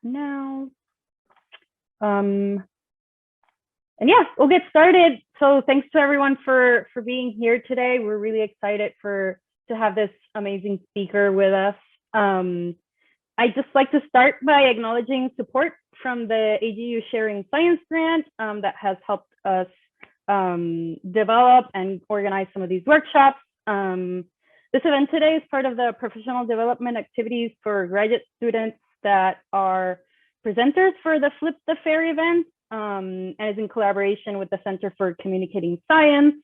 now. And yeah, we'll get started. So thanks to everyone for being here today. We're really excited to have this amazing speaker with us. I'd just like to start by acknowledging support from the AGU Sharing Science Grant that has helped us develop and organize some of these workshops. This event today is part of the professional development activities for graduate students that are presenters for the Flip the Fair event, and is in collaboration with the Center for Communicating Science.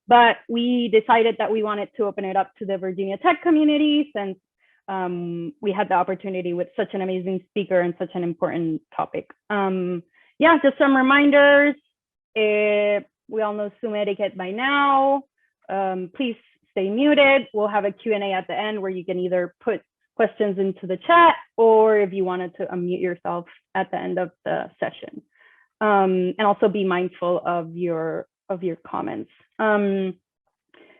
But we decided that we wanted to open it up to the Virginia Tech community since we had the opportunity with such an amazing speaker and such an important topic. Yeah, just some reminders. We all know Zoom etiquette by now. Please stay muted. We'll have a Q&A at the end where you can either put questions into the chat or if you wanted to unmute yourself at the end of the session. And also be mindful of your comments. And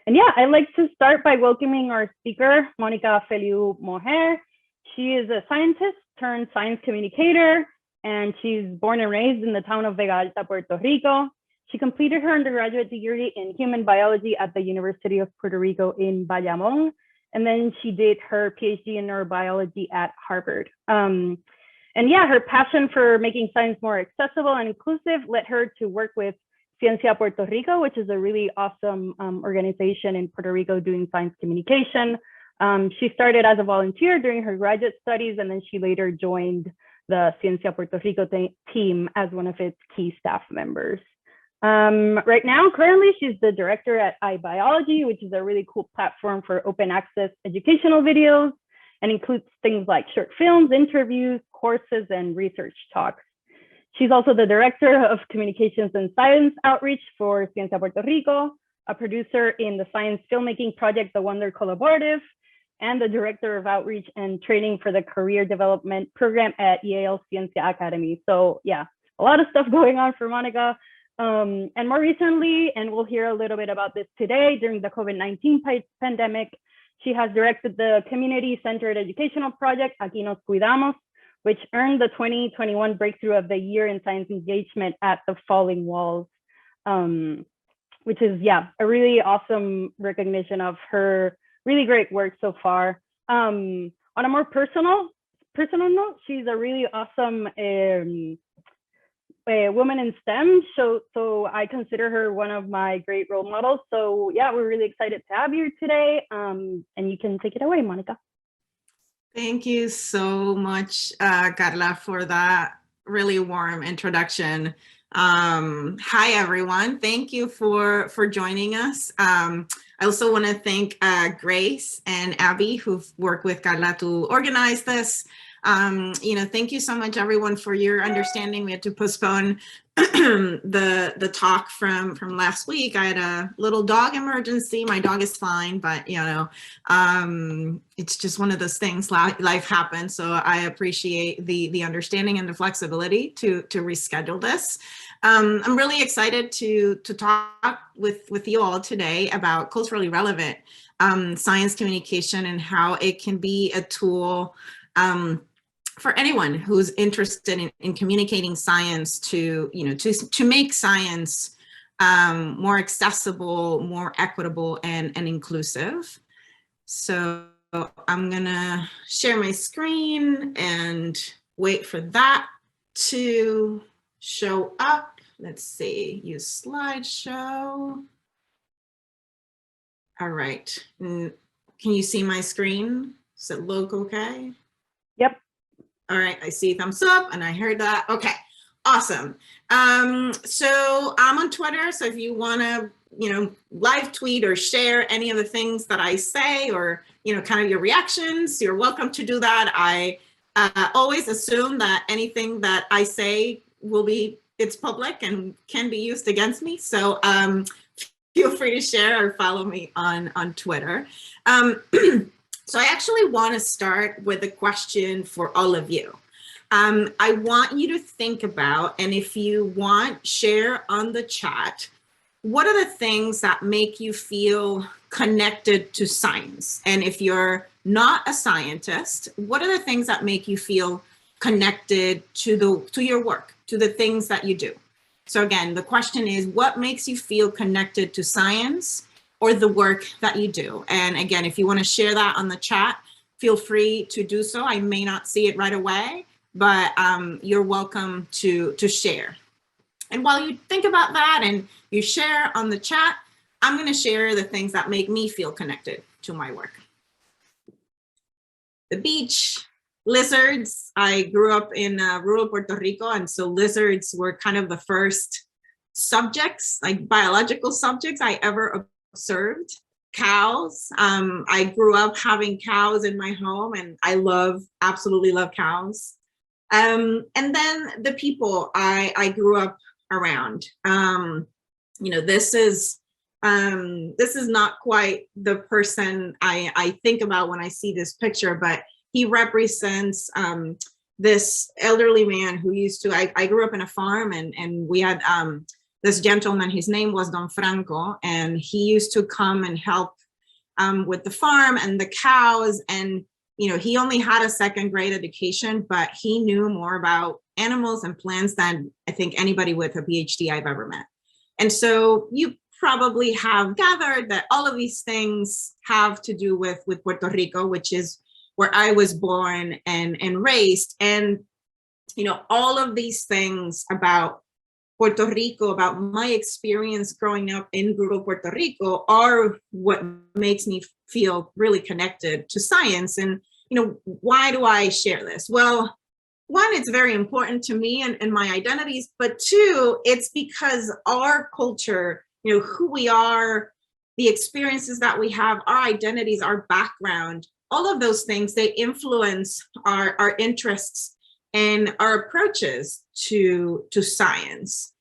yeah, I'd like to start by welcoming our speaker, Mónica Feliú-Mójer. She is a scientist turned science communicator, and she's born and raised in the town of Vega Alta, Puerto Rico. She completed her undergraduate degree in human biology at the University of Puerto Rico in Bayamón, and then she did her PhD in neurobiology at Harvard. And yeah, her passion for making science more accessible and inclusive led her to work with Ciencia Puerto Rico, which is a really awesome organization in Puerto Rico doing science communication. She started as a volunteer during her graduate studies, and then she later joined the Ciencia Puerto Rico team as one of its key staff members. Right now, currently, she's the director at iBiology, which is a really cool platform for open access educational videos and includes things like short films, interviews, courses, and research talks. She's also the director of communications and science outreach for Ciencia Puerto Rico, a producer in the science filmmaking project, The Wonder Collaborative, and the director of outreach and training for the career development program at Yale Ciencia Academy. So yeah, a lot of stuff going on for Mónica. And more recently, and we'll hear a little bit about this today, during the COVID-19 pandemic, she has directed the community-centered educational project, Aquino Cuidamos, which earned the 2021 Breakthrough of the Year in Science Engagement at the Falling Walls, which is, yeah, a really awesome recognition of her really great work so far. On a more personal note, she's a really awesome woman in STEM, so I consider her one of my great role models. So yeah, we're really excited to have you today, and you can take it away, Mónica. Thank you so much, Carla, for that really warm introduction. Hi, everyone. Thank you for joining us. I also want to thank Grace and Abby, who've worked with Carla to organize this. Thank you so much, everyone, for your understanding. We had to postpone the talk from last week. I had a little dog emergency. My dog is fine, but it's just one of those things. Life happens, so I appreciate the understanding and the flexibility to reschedule this. I'm really excited to talk with you all today about culturally relevant science communication and how it can be a tool for anyone who's interested in communicating science to make science more accessible, more equitable, and inclusive. So I'm gonna share my screen and wait for that to show up. Let's see, use slideshow. All right, can you see my screen? Does it look okay? Yep. All right, I see thumbs up and I heard that. Okay, awesome. So I'm on Twitter, so if you wanna, live tweet or share any of the things that I say or, kind of your reactions, you're welcome to do that. I always assume that anything that I say it's public and can be used against me. So feel free to share or follow me on Twitter. So I actually want to start with a question for all of you. I want you to think about, and if you want, share on the chat, what are the things that make you feel connected to science? And if you're not a scientist, what are the things that make you feel connected to your work, to the things that you do. So again, the question is, what makes you feel connected to science or the work that you do? And again, if you want to share that on the chat, feel free to do so. I may not see it right away, but you're welcome to share. And while you think about that and you share on the chat, I'm going to share the things that make me feel connected to my work. The beach, lizards. I grew up in rural Puerto Rico, and so lizards were kind of the first subjects, like biological subjects I ever observed. Cows. I grew up having cows in my home, and I absolutely love cows. And then the people I grew up around. This is not quite the person I think about when I see this picture, but he represents this elderly man who used to, I grew up in a farm, and we had this gentleman, his name was Don Franco, and he used to come and help with the farm and the cows. And, he only had a second grade education, but he knew more about animals and plants than I think anybody with a PhD I've ever met. And so you probably have gathered that all of these things have to do with Puerto Rico, which is where I was born and raised. And, all of these things about Puerto Rico, about my experience growing up in rural Puerto Rico, are what makes me feel really connected to science. And, why do I share this? Well, one, it's very important to me and my identities, but two, it's because our culture, who we are, the experiences that we have, our identities, our background, all of those things, they influence our interests and our approaches to science.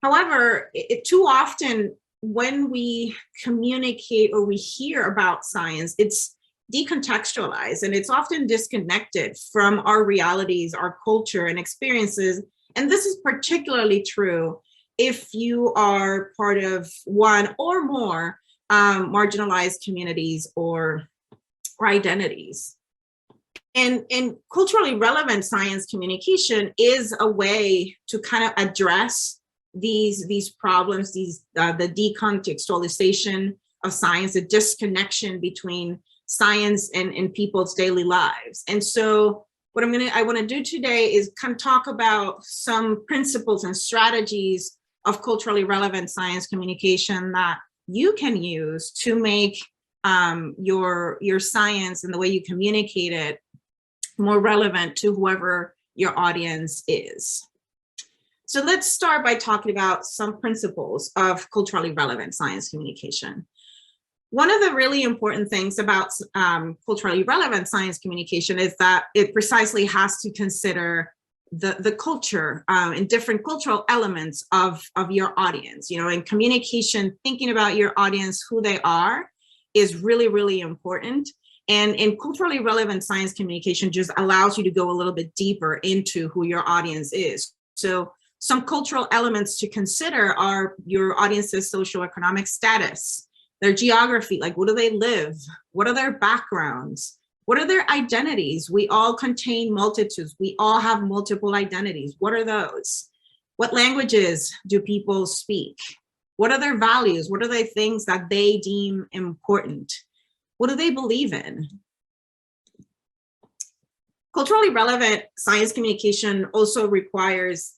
However, too often when we communicate or we hear about science, it's decontextualized, and it's often disconnected from our realities, our culture and experiences. And this is particularly true if you are part of one or more marginalized communities or identities. And culturally relevant science communication is a way to kind of address these problems, the decontextualization of science, the disconnection between science and people's daily lives. And so what I want to do today is kind of talk about some principles and strategies of culturally relevant science communication that you can use to make your science and the way you communicate it more relevant to whoever your audience is. So let's start by talking about some principles of culturally relevant science communication. One of the really important things about culturally relevant science communication is that it precisely has to consider the culture and different cultural elements of your audience. In communication, thinking about your audience, who they are, is really, really important. And in culturally relevant science communication just allows you to go a little bit deeper into who your audience is. So some cultural elements to consider are your audience's socioeconomic status, their geography, like where do they live? What are their backgrounds? What are their identities? We all contain multitudes. We all have multiple identities. What are those? What languages do people speak? What are their values? What are the things that they deem important? What do they believe in? Culturally relevant science communication also requires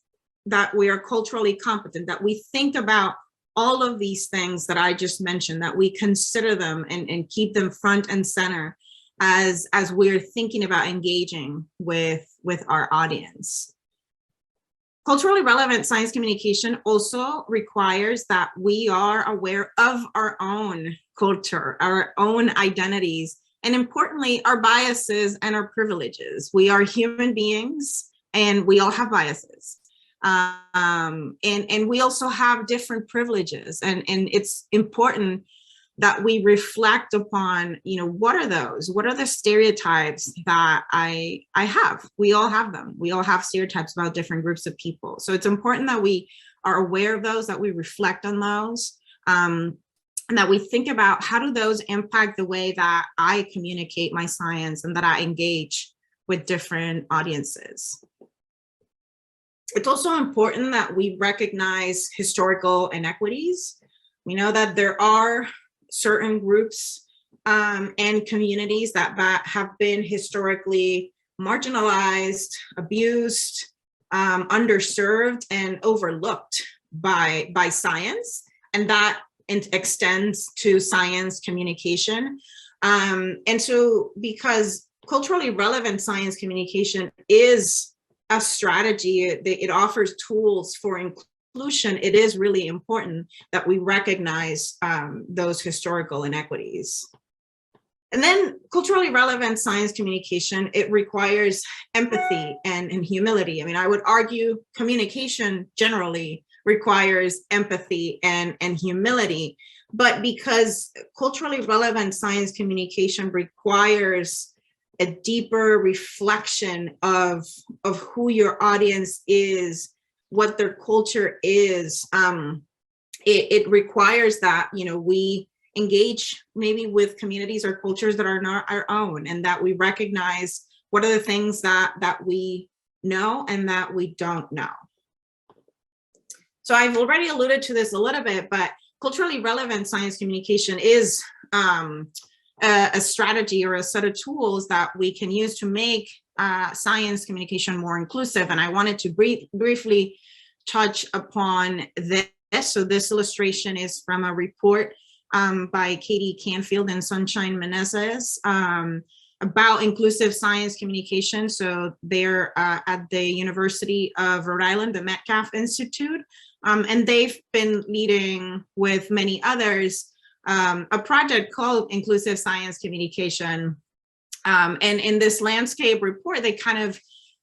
that we are culturally competent, that we think about all of these things that I just mentioned, that we consider them and keep them front and center as we're thinking about engaging with our audience. Culturally relevant science communication also requires that we are aware of our own culture, our own identities, and importantly, our biases and our privileges. We are human beings and we all have biases. And we also have different privileges, and it's important that we reflect upon, what are those? What are the stereotypes that I have? We all have them. We all have stereotypes about different groups of people. So it's important that we are aware of those, that we reflect on those, and that we think about how do those impact the way that I communicate my science and that I engage with different audiences. It's also important that we recognize historical inequities. We know that there are certain groups and communities that have been historically marginalized, abused, underserved, and overlooked by science, and that extends to science communication. And so because culturally relevant science communication is a strategy, it offers tools for inclusion, it is really important that we recognize those historical inequities. And then culturally relevant science communication, it requires empathy and humility. I mean, I would argue communication generally requires empathy and humility, but because culturally relevant science communication requires a deeper reflection of who your audience is, what their culture is, it requires that, you know, we engage maybe with communities or cultures that are not our own, and that we recognize what are the things that we know and that we don't know. So I've already alluded to this a little bit, but culturally relevant science communication is a strategy or a set of tools that we can use to make science communication more inclusive. And I wanted to briefly touch upon this. So this illustration is from a report by Katie Canfield and Sunshine Menezes about inclusive science communication. So they're at the University of Rhode Island, the Metcalf Institute, and they've been leading with many others a project called Inclusive Science Communication. And in this landscape report, they kind of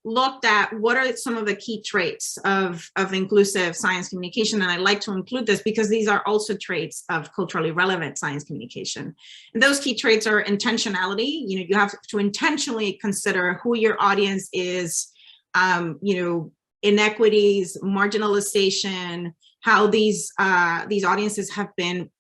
looked at what are some of the key traits of inclusive science communication. And I like to include this because these are also traits of culturally relevant science communication. And those key traits are intentionality. You know, you have to intentionally consider who your audience is, you know, inequities, marginalization, how these audiences have been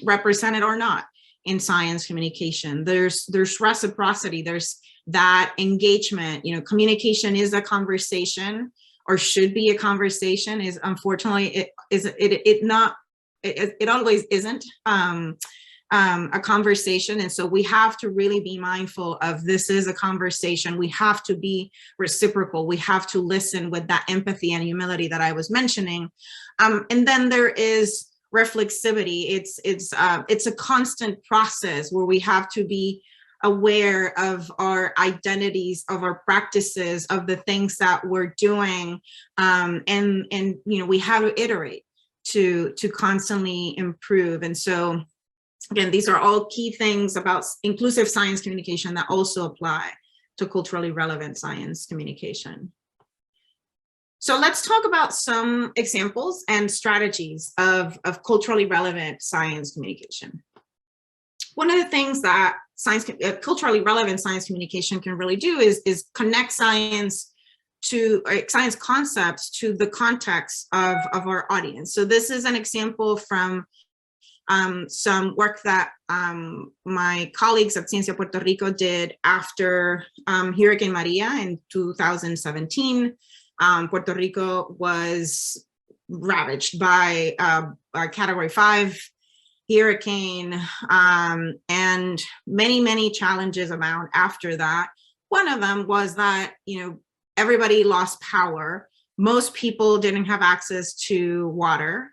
represented or not in science communication. There's reciprocity, there's that engagement. You know, communication is a conversation, or should be a conversation. Is unfortunately it always isn't a conversation. And so we have to really be mindful of, this is a conversation. We have to be reciprocal. We have to listen with that empathy and humility that I was mentioning. And then there is reflexivity. It's a constant process where we have to be aware of our identities, of our practices, of the things that we're doing, and you know, we have to iterate to constantly improve. And so again, these are all key things about inclusive science communication that also apply to culturally relevant science communication. So let's talk about some examples and strategies of culturally relevant science communication. One of the things that culturally relevant science communication can really do is connect science to science concepts to the context of our audience. So this is an example from some work that my colleagues at Ciencia Puerto Rico did after Hurricane Maria in 2017. Puerto Rico was ravaged by a Category 5 hurricane, and many challenges abound after that. One of them was that, you know, everybody lost power. Most people didn't have access to water.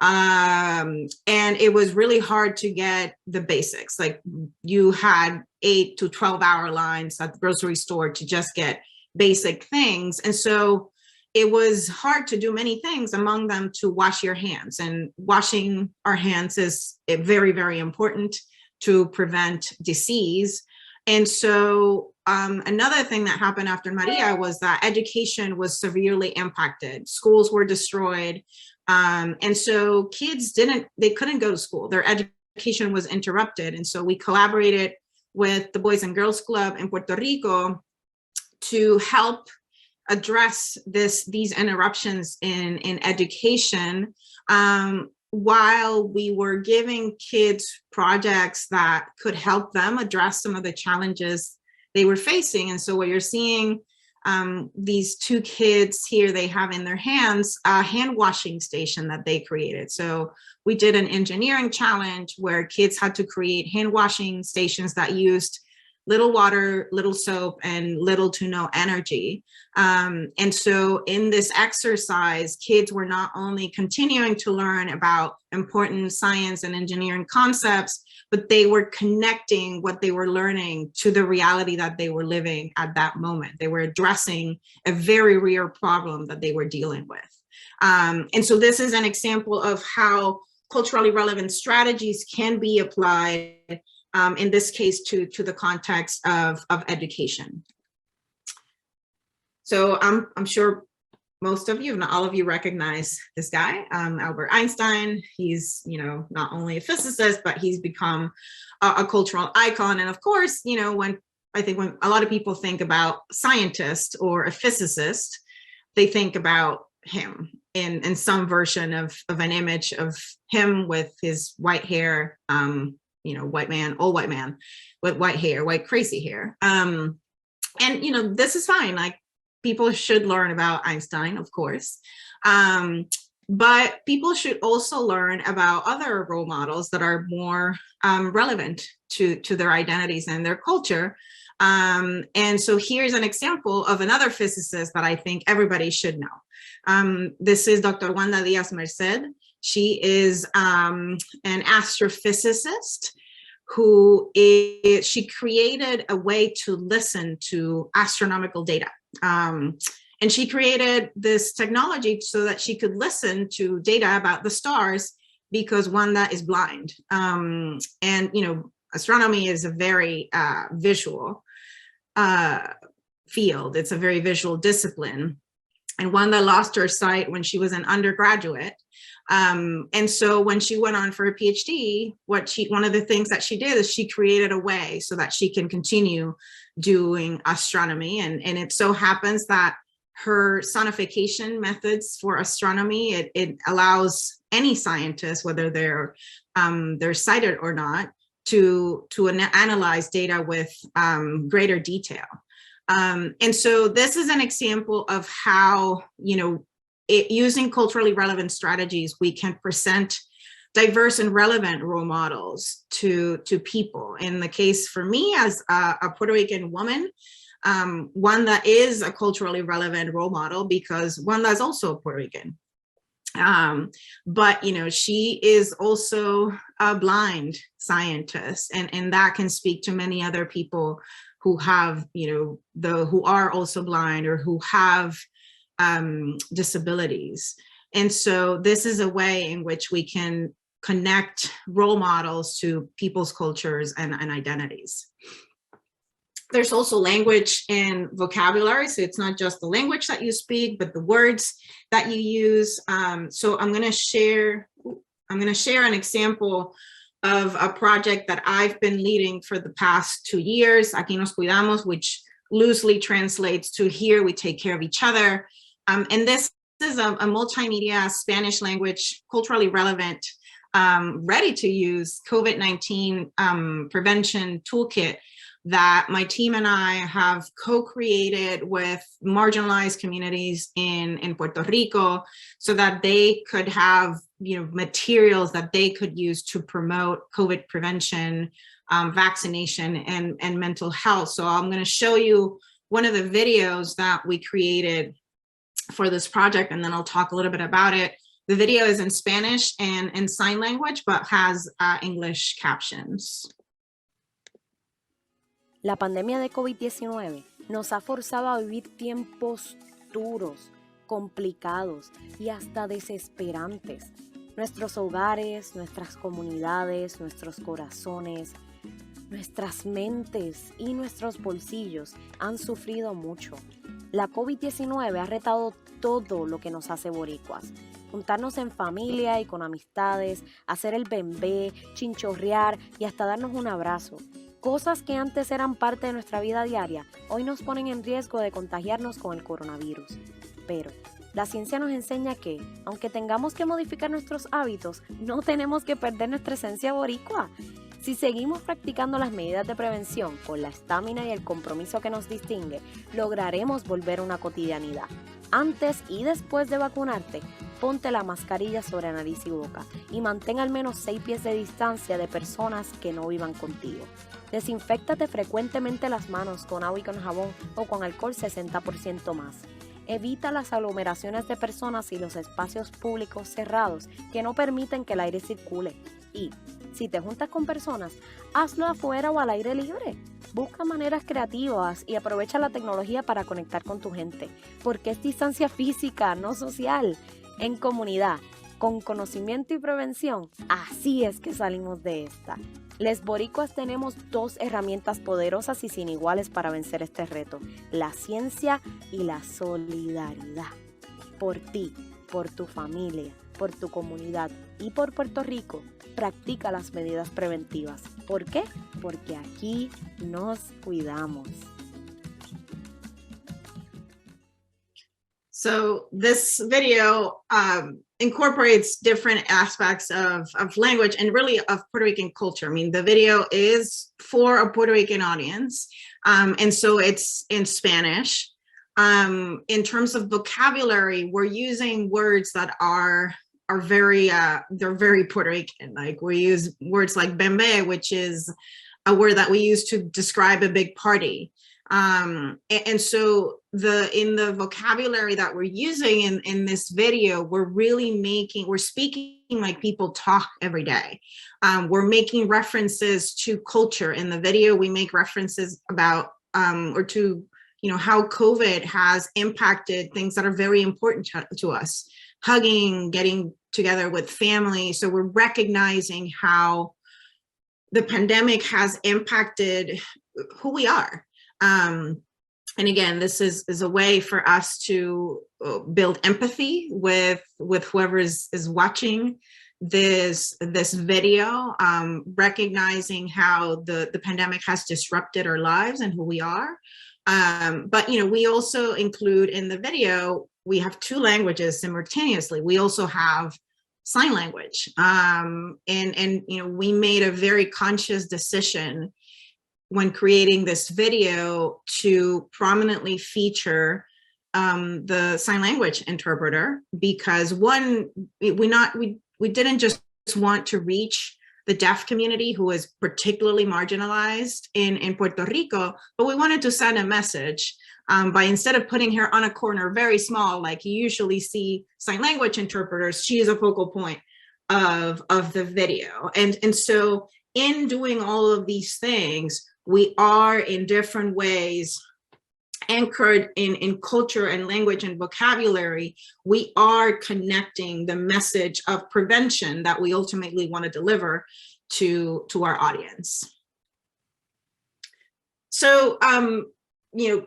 And it was really hard to get the basics. Like, you had 8 to 12-hour lines at the grocery store to just get basic things. And so it was hard to do many things, among them to wash your hands. And washing our hands is very important to prevent disease. And so another thing that happened after Maria was that education was severely impacted. Schools were destroyed. And so kids couldn't go to school. Their education was interrupted. And so we collaborated with the Boys and Girls Club in Puerto Rico to help address these interruptions in education, while we were giving kids projects that could help them address some of the challenges they were facing. And so what you're seeing, these two kids here, they have in their hands a hand washing station that they created. So we did an engineering challenge where kids had to create hand washing stations that used little water, little soap, and little to no energy. And so in this exercise, kids were not only continuing to learn about important science and engineering concepts, but they were connecting what they were learning to the reality that they were living at that moment. They were addressing a very real problem that they were dealing with. And so this is an example of how culturally relevant strategies can be applied, in this case, to the context of education. So I'm sure most of you, if not all of you, recognize this guy, Albert Einstein. He's, not only a physicist, but he's become a cultural icon. And of course, when a lot of people think about scientist or a physicist, they think about him in some version of an image of him with his white hair, white man, old white man with white hair, white crazy hair. And, this is fine. Like, people should learn about Einstein, of course. But people should also learn about other role models that are more relevant to their identities and their culture. And so here's an example of another physicist that I think everybody should know. This is Dr. Wanda Diaz-Merced. She is an astrophysicist she created a way to listen to astronomical data. And she created this technology so that she could listen to data about the stars, because Wanda is blind. And, astronomy is a very visual field. It's a very visual discipline. And Wanda lost her sight when she was an undergraduate. And so when she went on for a PhD, one of the things that she did is she created a way so that she can continue doing astronomy. And it so happens that her sonification methods for astronomy, it allows any scientist, whether they're sighted or not, to analyze data with greater detail. And so this is an example of how, using culturally relevant strategies, we can present diverse and relevant role models to people. In the case for me, as a Puerto Rican woman, Wanda is a culturally relevant role model because Wanda is also a Puerto Rican. But, she is also a blind scientist, and that can speak to many other people who have, who are also blind or who have disabilities. And so this is a way in which we can connect role models to people's cultures and identities. There's also language and vocabulary. So it's not just the language that you speak, but the words that you use. So I'm going to share an example of a project that I've been leading for the past 2 years, Aquí nos cuidamos, which loosely translates to here we take care of each other. And this is a multimedia Spanish language, culturally relevant, ready to use COVID-19 prevention toolkit that my team and I have co-created with marginalized communities in Puerto Rico, so that they could have materials that they could use to promote COVID prevention, vaccination, and mental health. So I'm going to show you one of the videos that we created for this project, and then I'll talk a little bit about it. The video is in Spanish and in sign language, but has English captions. La pandemia de COVID-19 nos ha forzado a vivir tiempos duros, complicados y hasta desesperantes. Nuestros hogares, nuestras comunidades, nuestros corazones, nuestras mentes y nuestros bolsillos han sufrido mucho. La COVID-19 ha retado todo lo que nos hace boricuas. Juntarnos en familia y con amistades, hacer el bembé, chinchorrear y hasta darnos un abrazo. Cosas que antes eran parte de nuestra vida diaria, hoy nos ponen en riesgo de contagiarnos con el coronavirus. Pero la ciencia nos enseña que, aunque tengamos que modificar nuestros hábitos, no tenemos que perder nuestra esencia boricua. Si seguimos practicando las medidas de prevención con la estamina y el compromiso que nos distingue, lograremos volver a una cotidianidad. Antes y después de vacunarte, ponte la mascarilla sobre nariz y boca y mantén al menos 6 pies de distancia de personas que no vivan contigo. Desinféctate frecuentemente las manos con agua y con jabón o con alcohol 60% más. Evita las aglomeraciones de personas y los espacios públicos cerrados que no permiten que el aire circule. Y, si te juntas con personas, hazlo afuera o al aire libre. Busca maneras creativas y aprovecha la tecnología para conectar con tu gente, porque es distancia física, no social. En comunidad, con conocimiento y prevención, así es que salimos de esta. Les boricuas tenemos 2 herramientas poderosas y sin iguales para vencer este reto: la ciencia y la solidaridad. Por ti, por tu familia, por tu comunidad y por Puerto Rico, practica las medidas preventivas. ¿Por qué? Porque aquí nos cuidamos. So this video incorporates different aspects of language and really of Puerto Rican culture. I mean, the video is for a Puerto Rican audience, and so it's in Spanish. In terms of vocabulary, we're using words that are very, they're very Puerto Rican. Like, we use words like bembe, which is a word that we use to describe a big party. And so in the vocabulary that we're using in this video, we're speaking like people talk every day. We're making references to culture. In the video, we make references about, or to, how COVID has impacted things that are very important to us. Hugging, getting together with family. So we're recognizing how the pandemic has impacted who we are. And again, this is a way for us to build empathy with whoever is watching this video, recognizing how the pandemic has disrupted our lives and who we are. But we also include in the video, we have 2 languages simultaneously. We also have sign language, and we made a very conscious decision when creating this video to prominently feature the sign language interpreter, because one, we didn't just want to reach the deaf community, who is particularly marginalized in Puerto Rico, but we wanted to send a message by, instead of putting her on a corner very small, like you usually see sign language interpreters, she is a focal point of the video. And so in doing all of these things, we are in different ways anchored in culture and language and vocabulary. We are connecting the message of prevention that we ultimately want to deliver to our audience. So,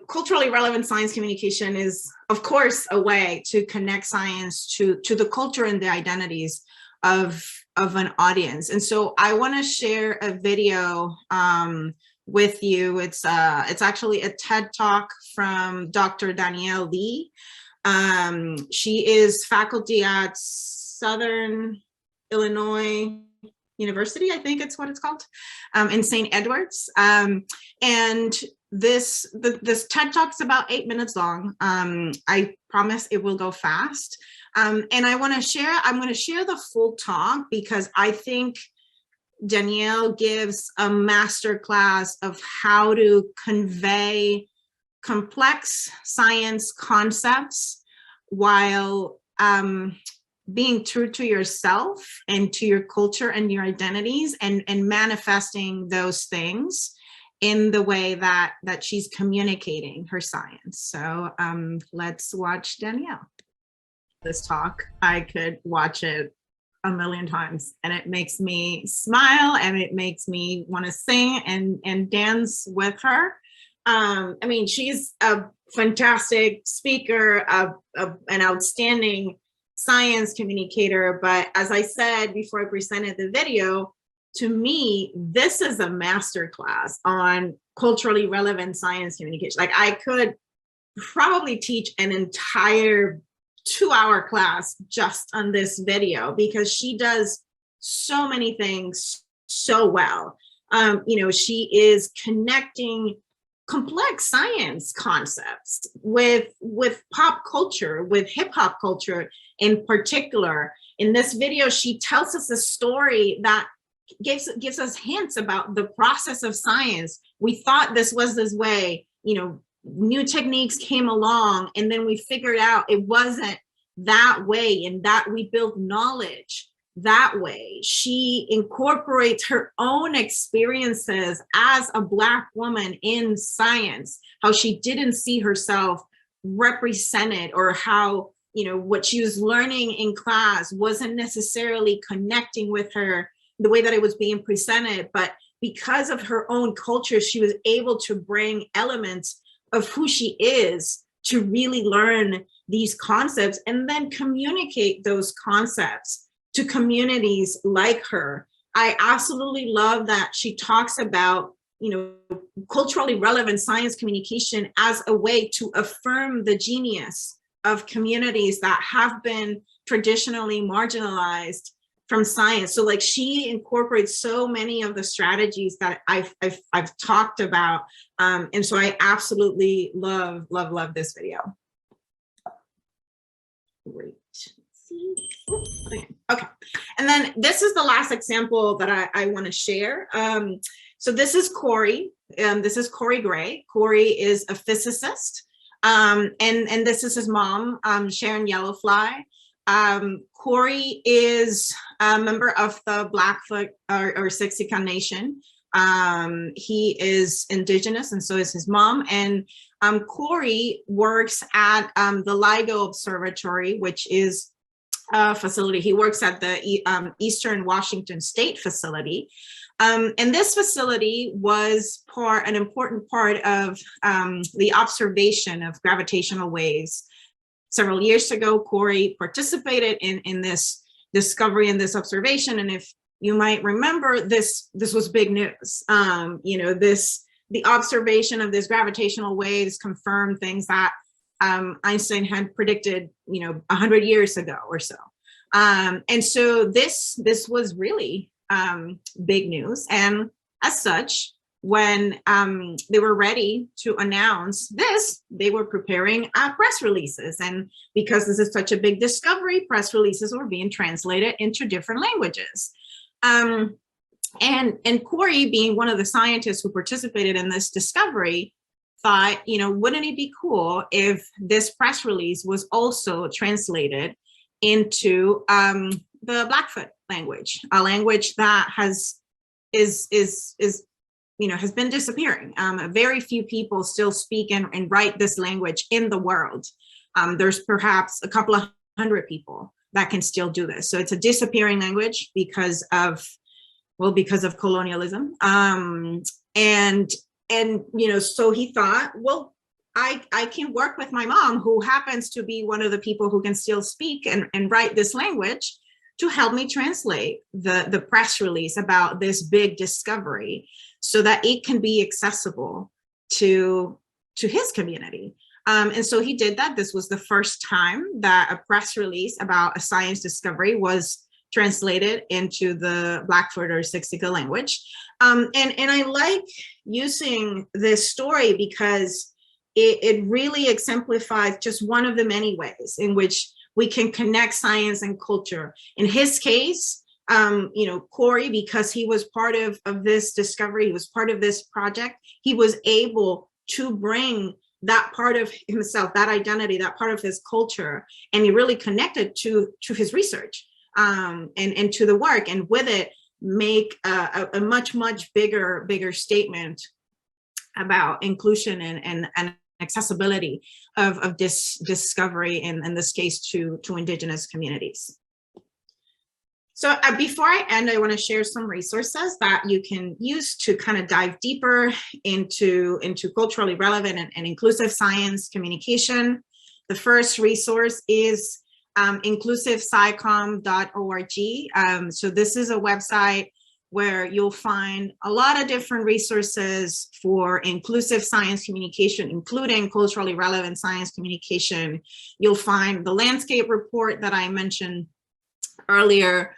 culturally relevant science communication is, of course, a way to connect science to the culture and the identities of an audience. And so I want to share a video with you. It's actually a TED Talk from Dr. Danielle Lee. She is faculty at Southern Illinois University, I think it's what it's called, in St. Edwards. And this TED Talk is about 8 minutes long. I promise it will go fast. And I'm going to share the full talk, because I think Danielle gives a masterclass of how to convey complex science concepts while being true to yourself and to your culture and your identities, and manifesting those things in the way that she's communicating her science. So let's watch Danielle. This talk, I could watch it a million times, and it makes me smile, and it makes me want to sing and dance with her. I mean, she's a fantastic speaker, an outstanding science communicator. But as I said before I presented the video, to me, this is a masterclass on culturally relevant science communication. Like, I could probably teach an entire 2-hour class just on this video, because she does so many things so well. She is connecting complex science concepts with pop culture, with hip hop culture in particular. In this video, she tells us a story that gives us hints about the process of science. We thought this was this way, new techniques came along, and then we figured out it wasn't that way, and that we built knowledge that way. She incorporates her own experiences as a Black woman in science, how she didn't see herself represented, or how, what she was learning in class wasn't necessarily connecting with her the way that it was being presented. But because of her own culture, she was able to bring elements of who she is to really learn these concepts and then communicate those concepts to communities like her. I absolutely love that she talks about, culturally relevant science communication as a way to affirm the genius of communities that have been traditionally marginalized from science. So she incorporates so many of the strategies that I've talked about. And so I absolutely love this video. Great. Okay, and then this is the last example that I want to share. So this is Corey. This is Corey Gray. Corey is a physicist, and this is his mom, Sharon Yellowfly. Corey is a member of the Blackfoot or Siksika Nation. He is indigenous, and so is his mom. And Corey works at the LIGO Observatory, which is facility. He works at the Eastern Washington State facility. And this facility was an important part of the observation of gravitational waves. Several years ago, Corey participated in this discovery and this observation. And if you might remember, this was big news. The observation of this gravitational waves confirmed things that Einstein had predicted, 100 years ago or so. And so this was really big news. And as such, when they were ready to announce this, they were preparing press releases. And because this is such a big discovery, press releases were being translated into different languages. And Corey, being one of the scientists who participated in this discovery, thought, wouldn't it be cool if this press release was also translated into the Blackfoot language, a language that has been disappearing. Very few people still speak and write this language in the world. There's perhaps a couple of hundred people that can still do this. So it's a disappearing language because of colonialism. So he thought, well, I can work with my mom, who happens to be one of the people who can still speak and write this language, to help me translate the press release about this big discovery so that it can be accessible to his community. And so he did that. This was the first time that a press release about a science discovery was translated into the Blackfoot or Siksika language. And I like using this story because it really exemplifies just one of the many ways in which we can connect science and culture. In his case, Corey, because he was part of this discovery, he was part of this project, he was able to bring that part of himself, that identity, that part of his culture, and he really connected to his research and to the work, and with it make a much bigger statement about inclusion and accessibility of this discovery, in this case to Indigenous communities. So before I end, I want to share some resources that you can use to kind of dive deeper into culturally relevant and inclusive science communication. The first resource is inclusivescicomm.org. So this is a website where you'll find a lot of different resources for inclusive science communication, including culturally relevant science communication. You'll find the landscape report that I mentioned earlier.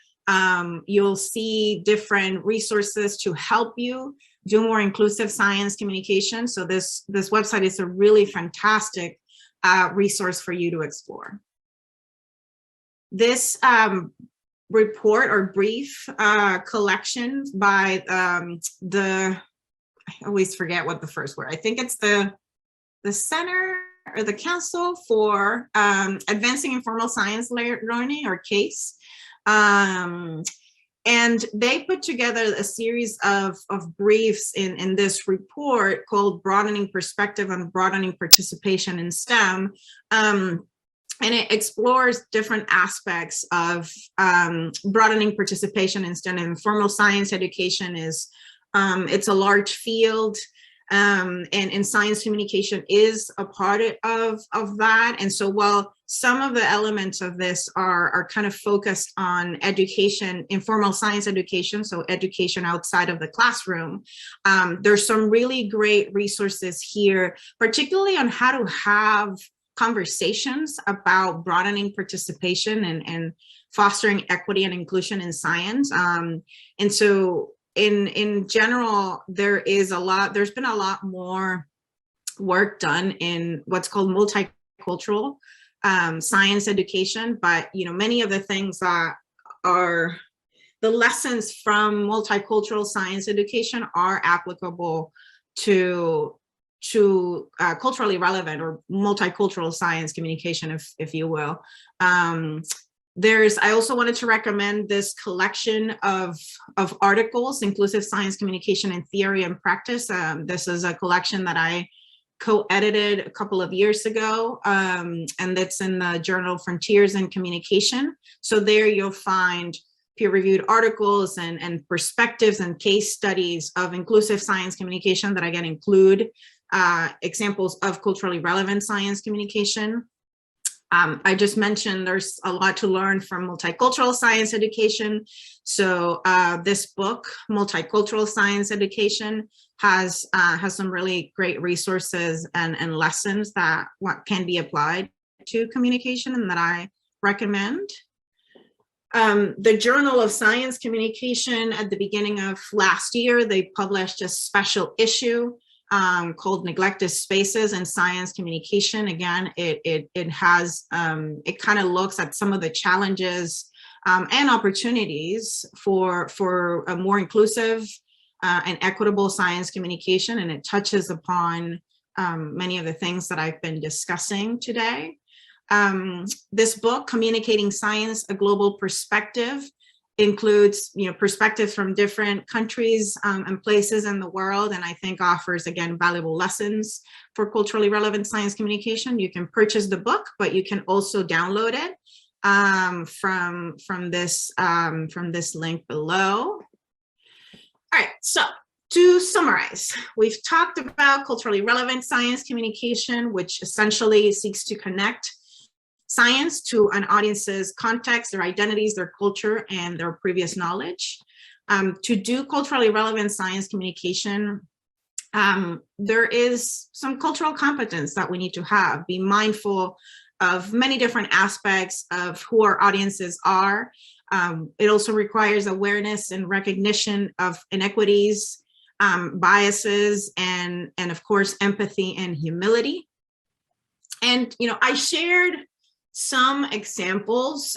You'll see different resources to help you do more inclusive science communication. So this website is a really fantastic resource for you to explore. This report or brief collection by I always forget what the first word, I think it's the Center or the Council for Advancing Informal Science Learning, or CASE. And they put together a series of briefs in this report called Broadening Perspective and Broadening Participation in STEM. And it explores different aspects of broadening participation in STEM. And formal science education is, it's a large field, and science communication is a part of that. And so while some of the elements of this are kind of focused on education, informal science education, so education outside of the classroom, there's some really great resources here, particularly on how to have conversations about broadening participation and fostering equity and inclusion in science. And so in general, there's been a lot more work done in what's called multicultural science education, but many of the things that are the lessons from multicultural science education are applicable to culturally relevant or multicultural science communication, if you will. I also wanted to recommend this collection of articles, Inclusive Science Communication in Theory and Practice. This is a collection that I co-edited a couple of years ago, and that's in the journal Frontiers in Communication. So there you'll find peer-reviewed articles and perspectives and case studies of inclusive science communication that again include examples of culturally relevant science communication. I just mentioned there's a lot to learn from multicultural science education. So this book, Multicultural Science Education, has some really great resources and lessons that can be applied to communication and that I recommend. The Journal of Science Communication, at the beginning of last year, they published a special issue called Neglected Spaces in Science Communication. Again, it kind of looks at some of the challenges and opportunities for a more inclusive and equitable science communication, and it touches upon many of the things that I've been discussing today. This book, Communicating Science, A Global Perspective, includes perspectives from different countries and places in the world, and I think offers, again, valuable lessons for culturally relevant science communication. You can purchase the book, but you can also download it from this link below. All right, so to summarize, we've talked about culturally relevant science communication, which essentially seeks to connect science to an audience's context, their identities, their culture, and their previous knowledge. To do culturally relevant science communication, there is some cultural competence that we need to have. Be mindful of many different aspects of who our audiences are. It also requires awareness and recognition of inequities, biases, and of course, empathy and humility. And I shared some examples.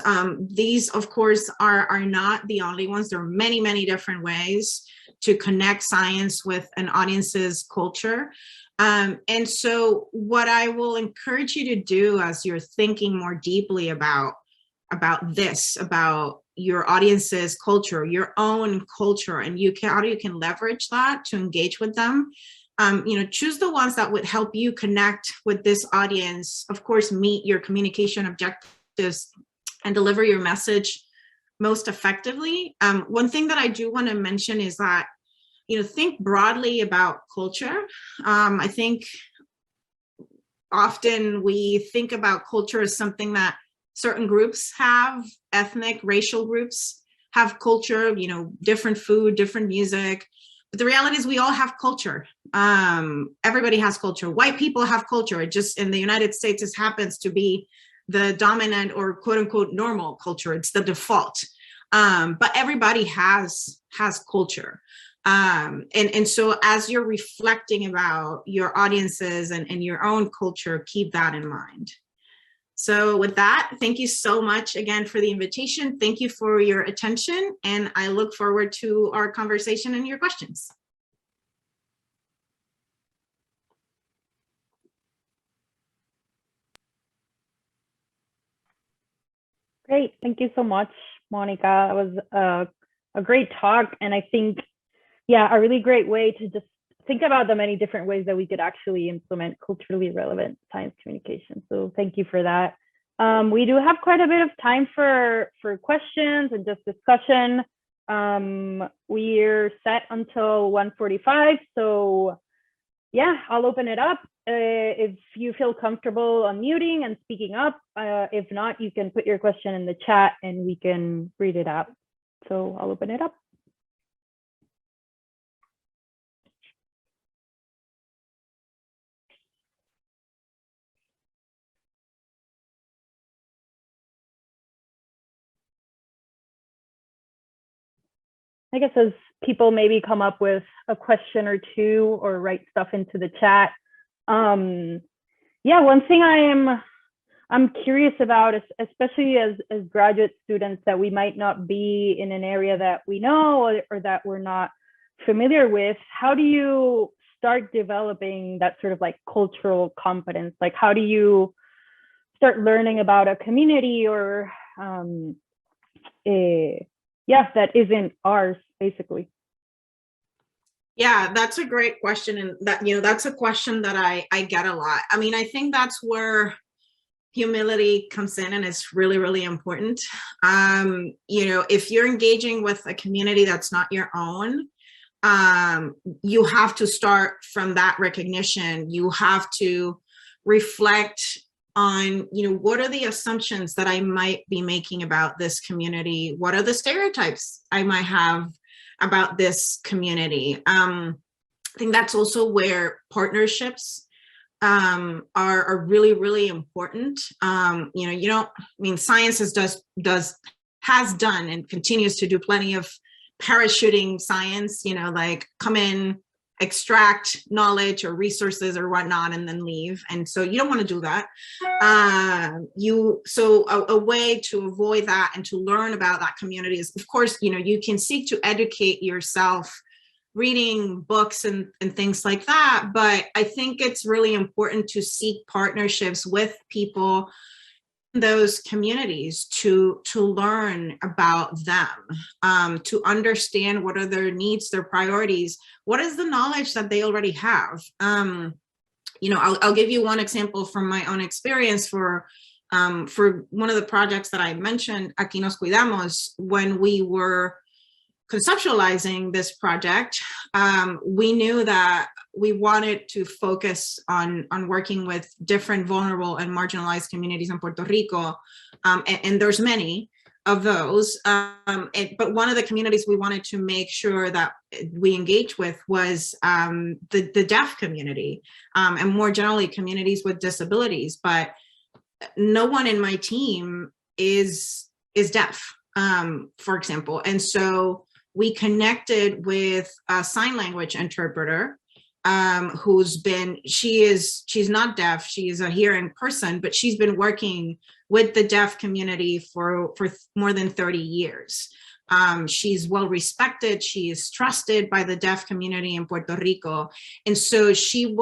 These, of course, are not the only ones. There are many, many different ways to connect science with an audience's culture. And so what I will encourage you to do as you're thinking more deeply about this, about your audience's culture, your own culture, and how you can leverage that to engage with them. Choose the ones that would help you connect with this audience, of course, meet your communication objectives and deliver your message most effectively. One thing that I do want to mention is that, think broadly about culture. I think often we think about culture as something that certain groups have, ethnic, racial groups have culture, different food, different music. But the reality is we all have culture. Everybody has culture. White people have culture. It just, in the United States, it happens to be the dominant or quote unquote normal culture. It's the default. But everybody has culture. And so as you're reflecting about your audiences and your own culture, keep that in mind. So with that, thank you so much again for the invitation. Thank you for your attention, and I look forward to our conversation and your questions. Great. Thank you so much, Monica. It was a great talk. And I think, yeah, a really great way to just think about the many different ways that we could actually implement culturally relevant science communication. So thank you for that. We do have quite a bit of time for questions and just discussion. We're set until 1:45. So yeah, I'll open it up. If you feel comfortable unmuting and speaking up, if not, you can put your question in the chat and we can read it out. So I'll open it up. I guess as people maybe come up with a question or two or write stuff into the chat. Yeah, one thing I'm curious about, especially as graduate students, that we might not be in an area that we know or that we're not familiar with. How do you start developing that sort of like cultural competence? Like, how do you start learning about a community or yeah, that isn't ours, basically? Yeah, that's a great question. And that, that's a question that I get a lot. I mean, I think that's where humility comes in, and it's really, really important. If you're engaging with a community that's not your own, you have to start from that recognition. You have to reflect on, what are the assumptions that I might be making about this community? What are the stereotypes I might have about this community? I think that's also where partnerships are really, really important. Science has done and continues to do plenty of parachuting science, like come in, extract knowledge or resources or whatnot, and then leave. And so you don't want to do that. A way to avoid that and to learn about that community is, of course, you can seek to educate yourself, reading books and things like that. But I think it's really important to seek partnerships with people in those communities to learn about them, to understand what are their needs, their priorities, what is the knowledge that they already have. I'll give you one example from my own experience for one of the projects that I mentioned, Aquí nos cuidamos. When we were conceptualizing this project, we knew that we wanted to focus on working with different vulnerable and marginalized communities in Puerto Rico, and there's many of those. But one of the communities we wanted to make sure that we engage with was the deaf community, and more generally communities with disabilities. But no one in my team is deaf, for example. And so we connected with a sign language interpreter, she's not deaf, she is a hearing person, but she's been working with the deaf community for more than 30 years. She's well respected, she is trusted by the deaf community in Puerto Rico. And so she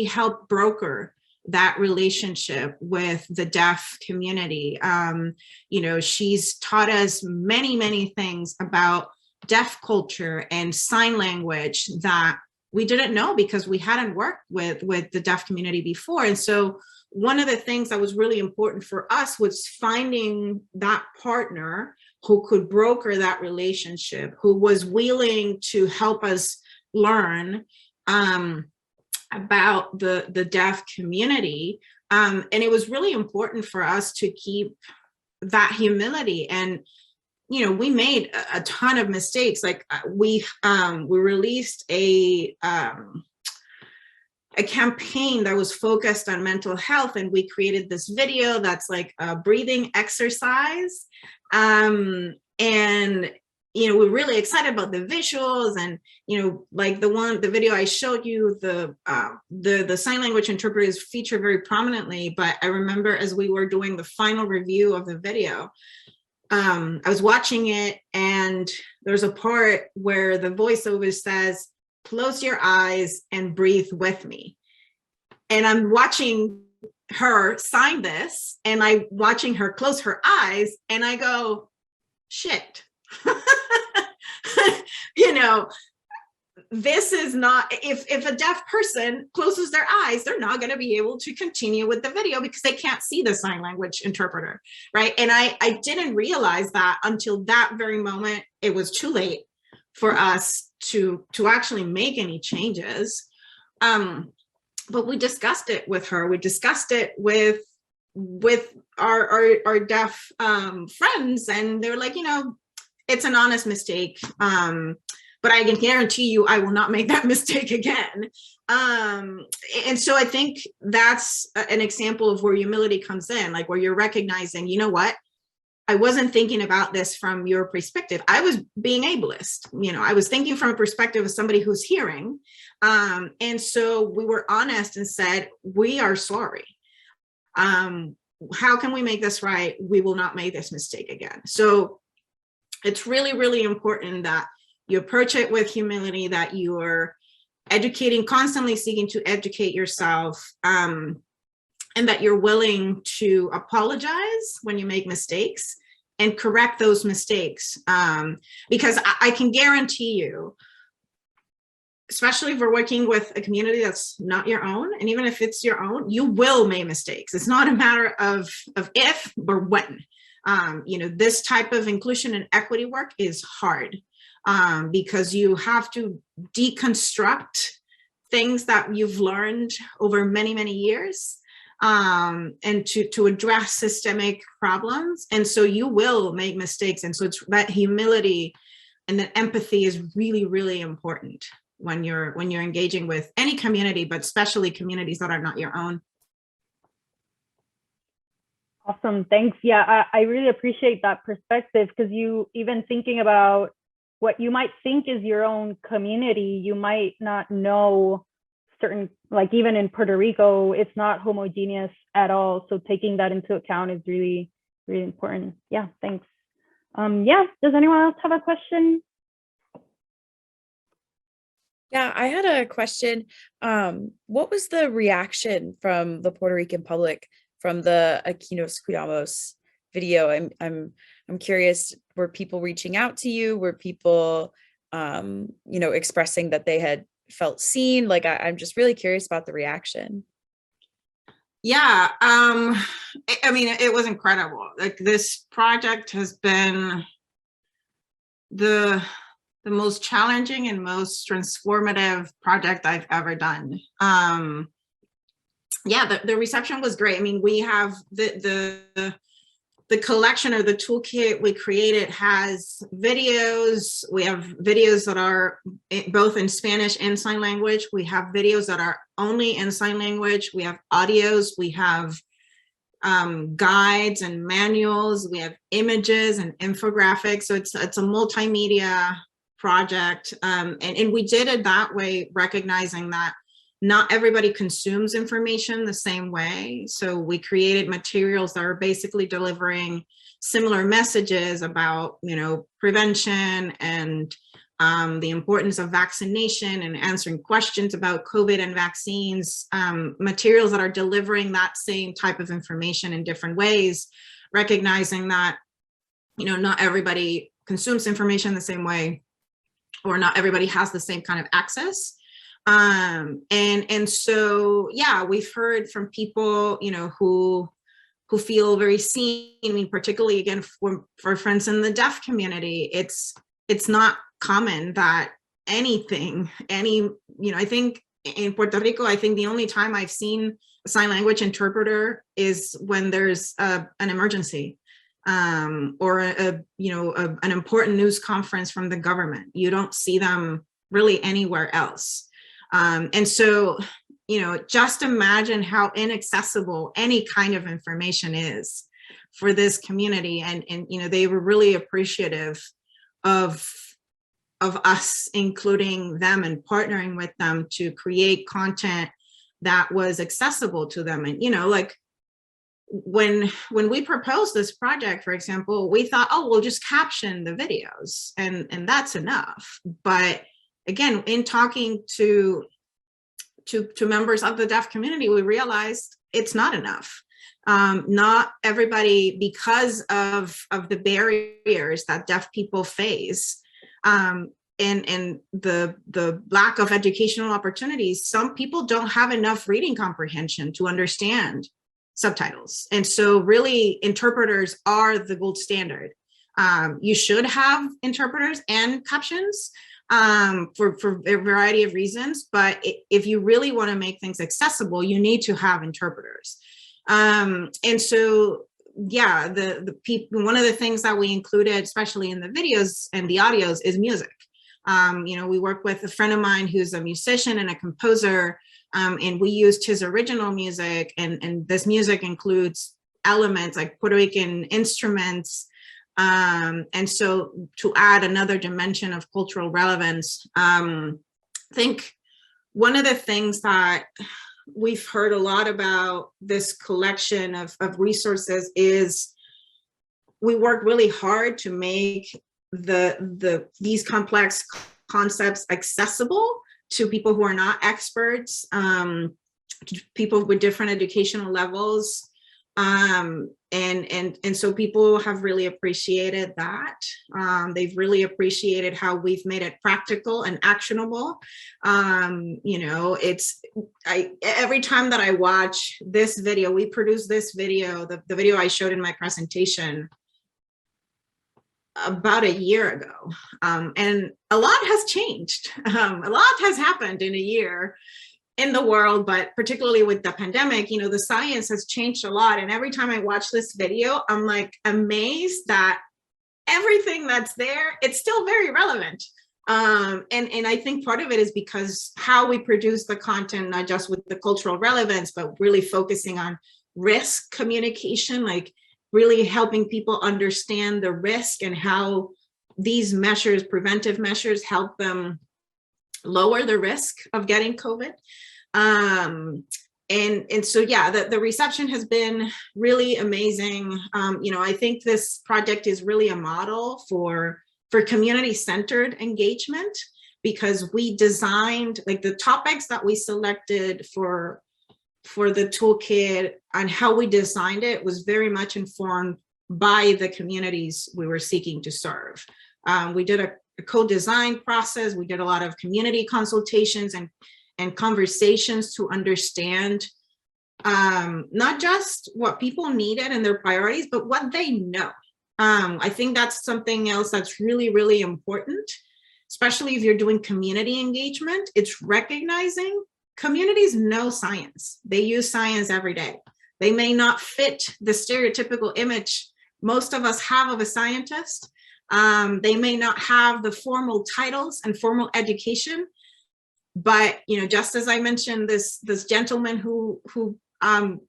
helped broker that relationship with the deaf community. She's taught us many, many things about deaf culture and sign language that we didn't know because we hadn't worked with the deaf community before. And so one of the things that was really important for us was finding that partner who could broker that relationship, who was willing to help us learn about the deaf community. And it was really important for us to keep that humility. And we made a ton of mistakes. Like we released a campaign that was focused on mental health, and we created this video that's like a breathing exercise. And And, you know, we're really excited about the visuals, and, you know, like the video I showed you, the sign language interpreters feature very prominently. But I remember as we were doing the final review of the video, I was watching it, and there's a part where the voiceover says, "Close your eyes and breathe with me." And I'm watching her sign this, and I'm watching her close her eyes, and I go, shit. You know, this is not, if a deaf person closes their eyes, they're not going to be able to continue with the video because they can't see the sign language interpreter, right? And I didn't realize that until that very moment. It was too late for us to actually make any changes. But we discussed it with her. We discussed it with our deaf friends, and they were like, you know, it's an honest mistake. But I can guarantee you I will not make that mistake again. And so I think that's an example of where humility comes in, like where you're recognizing, you know what, I wasn't thinking about this from your perspective. I was being ableist. You know, I was thinking from a perspective of somebody who's hearing. And so we were honest and said, we are sorry. How can we make this right? We will not make this mistake again. So it's really, really important that you approach it with humility, that you are educating, constantly seeking to educate yourself, and that you're willing to apologize when you make mistakes and correct those mistakes. Because I can guarantee you, especially if we're working with a community that's not your own, and even if it's your own, you will make mistakes. It's not a matter of if, but when. You know, this type of inclusion and equity work is hard. Because you have to deconstruct things that you've learned over many, many years, and to address systemic problems. And so you will make mistakes. And so it's that humility and that empathy is really, really important when you're engaging with any community, but especially communities that are not your own. Awesome, thanks. Yeah, I really appreciate that perspective, because you, even thinking about what you might think is your own community, you might not know certain, like even in Puerto Rico, it's not homogeneous at all. So taking that into account is really, really important. Yeah, thanks. Yeah, does anyone else have a question? Yeah, I had a question. What was the reaction from the Puerto Rican public from the Aquino Cuidamos video? I'm curious, were people reaching out to you? Were people, you know, expressing that they had felt seen? Like, I'm just really curious about the reaction. Yeah, I mean, it was incredible. Like, this project has been the most challenging and most transformative project I've ever done. Yeah, the reception was great. I mean, we have the collection, or the toolkit we created, has videos. We have videos that are both in Spanish and sign language. We have videos that are only in sign language. We have audios. We have guides and manuals. We have images and infographics. So it's a multimedia project. And we did it that way, recognizing that not everybody consumes information the same way. So we created materials that are basically delivering similar messages about, you know, prevention and the importance of vaccination and answering questions about COVID and vaccines, materials that are delivering that same type of information in different ways, recognizing that, you know, not everybody consumes information the same way, or not everybody has the same kind of access. And so, yeah, we've heard from people, you know, who feel very seen. I mean, particularly again, for friends in the deaf community, it's not common that you know, I think in Puerto Rico, I think the only time I've seen a sign language interpreter is when there's an emergency, or an important news conference from the government. You don't see them really anywhere else. And so, you know, just imagine how inaccessible any kind of information is for this community. And you know, they were really appreciative of us including them and partnering with them to create content that was accessible to them. And, you know, like when we proposed this project, for example, we thought, oh, we'll just caption the videos and that's enough. But again, in talking to members of the deaf community, we realized it's not enough. Not everybody, because of the barriers that deaf people face, and the lack of educational opportunities, some people don't have enough reading comprehension to understand subtitles. And so really interpreters are the gold standard. You should have interpreters and captions for a variety of reasons, but if you really want to make things accessible, you need to have interpreters. And so, yeah, one of the things that we included, especially in the videos and the audios, is music. You know, we work with a friend of mine who's a musician and a composer, and we used his original music, and this music includes elements like Puerto Rican instruments. And so to add another dimension of cultural relevance, I think one of the things that we've heard a lot about this collection of resources is we work really hard to make these complex concepts accessible to people who are not experts, to people with different educational levels. And so people have really appreciated that. They've really appreciated how we've made it practical and actionable. You know, every time that I watch this video, we produced this video, the video I showed in my presentation about a year ago. And a lot has changed. A lot has happened in a year in the world, but particularly with the pandemic, you know, the science has changed a lot. And every time I watch this video, I'm like amazed that everything that's there, it's still very relevant. And I think part of it is because how we produce the content, not just with the cultural relevance, but really focusing on risk communication, like really helping people understand the risk and how these measures, preventive measures, help them lower the risk of getting COVID. And so, yeah, the reception has been really amazing. You know, I think this project is really a model for community-centered engagement, because we designed, like, the topics that we selected for the toolkit and how we designed it was very much informed by the communities we were seeking to serve. We did a co-design process. We did a lot of community consultations and conversations to understand not just what people needed and their priorities, but what they know. I think that's something else that's really, really important, especially if you're doing community engagement. It's recognizing communities know science. They use science every day. They may not fit the stereotypical image most of us have of a scientist. They may not have the formal titles and formal education, but, you know, just as I mentioned, this gentleman who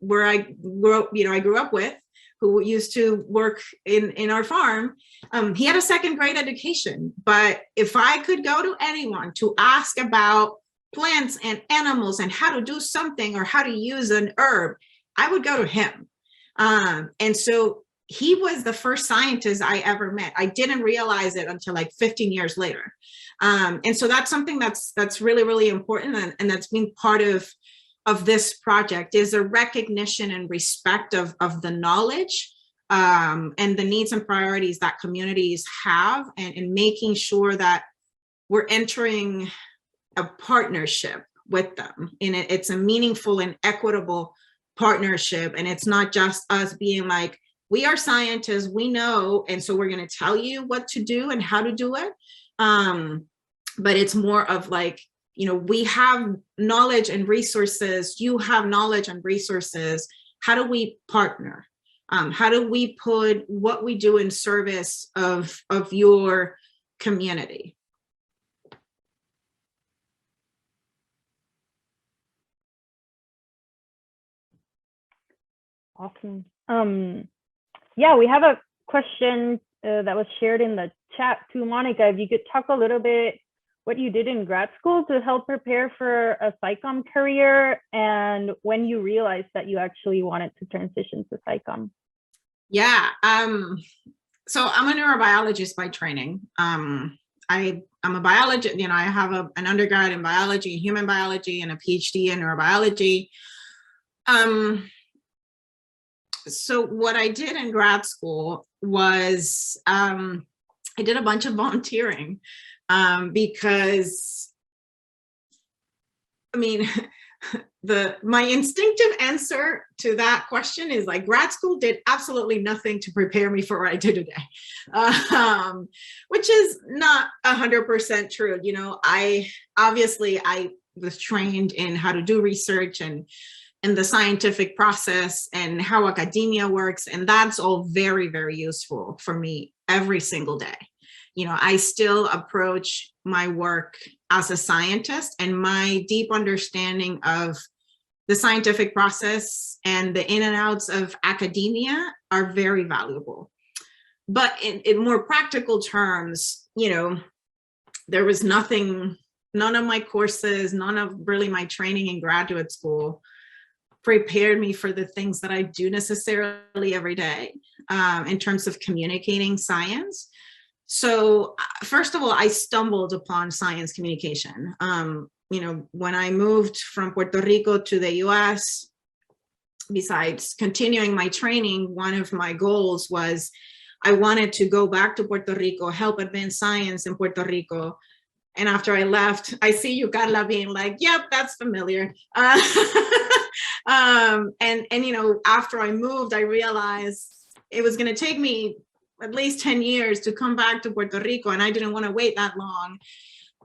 where I grew up with, who used to work in our farm, he had a second grade education. But if I could go to anyone to ask about plants and animals and how to do something or how to use an herb, I would go to him. And so he was the first scientist I ever met. I didn't realize it until like 15 years later. And so that's something that's really, really important. And that's been part of this project, is a recognition and respect of the knowledge and the needs and priorities that communities have, and making sure that we're entering a partnership with them. And it's a meaningful and equitable partnership. And it's not just us being like, we are scientists, we know, and so we're going to tell you what to do and how to do it. But it's more of like, you know, we have knowledge and resources, you have knowledge and resources. How do we partner? How do we put what we do in service of your community? Awesome. Yeah, we have a question that was shared in the chat to Monica. If you could talk a little bit what you did in grad school to help prepare for a SciComm career, and when you realized that you actually wanted to transition to SciComm. Yeah, so I'm a neurobiologist by training. I'm a biologist, I have an undergrad in biology, human biology, and a PhD in neurobiology. So what I did in grad school was I did a bunch of volunteering because, I mean, my instinctive answer to that question is like, grad school did absolutely nothing to prepare me for what I do today, which is not 100% true. I was trained in how to do research and the scientific process and how academia works, and that's all very, very useful for me every single day. I still approach my work as a scientist, and my deep understanding of the scientific process and the in and outs of academia are very valuable. But in more practical terms, there was none of my courses, none of really my training in graduate school prepared me for the things that I do necessarily every day in terms of communicating science. So first of all, I stumbled upon science communication. When I moved from Puerto Rico to the US, besides continuing my training, one of my goals was I wanted to go back to Puerto Rico, help advance science in Puerto Rico. And after I left, I see you, Carla, being like, yep, that's familiar. After I moved, I realized it was going to take me at least 10 years to come back to Puerto Rico, and I didn't want to wait that long.